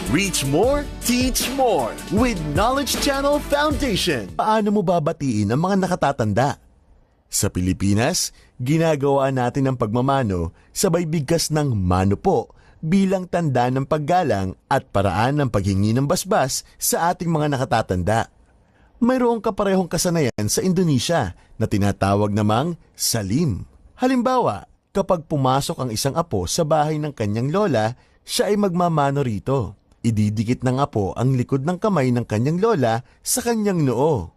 Reach more, teach more with Knowledge Channel Foundation. Paano mo babatiin ang mga nakatatanda? Sa Pilipinas, ginagawa natin ang pagmamano sabay bigkas ng mano po bilang tanda ng paggalang at paraan ng paghingi ng basbas sa ating mga nakatatanda. Mayroong kaparehong kasanayan sa Indonesia na tinatawag namang salim. Halimbawa, kapag pumasok ang isang apo sa bahay ng kanyang lola, siya ay magmamano rito. Ididikit ng apo ang likod ng kamay ng kanyang lola sa kanyang noo.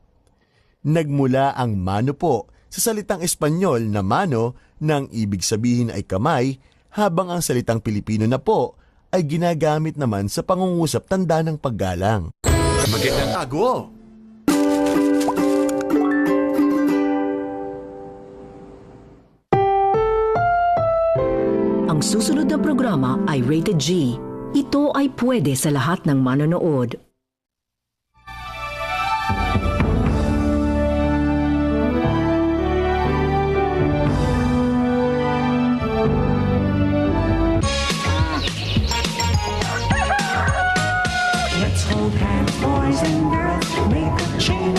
Nagmula ang mano po sa salitang Espanyol na mano nang ibig sabihin ay kamay, habang ang salitang Pilipino na po ay ginagamit naman sa pangungusap tanda ng paggalang. Magandang tago! Ang susunod na programa ay Rated G. Ito ay pwede sa lahat ng manonood. Let's hold hands, boys and girls, make a change.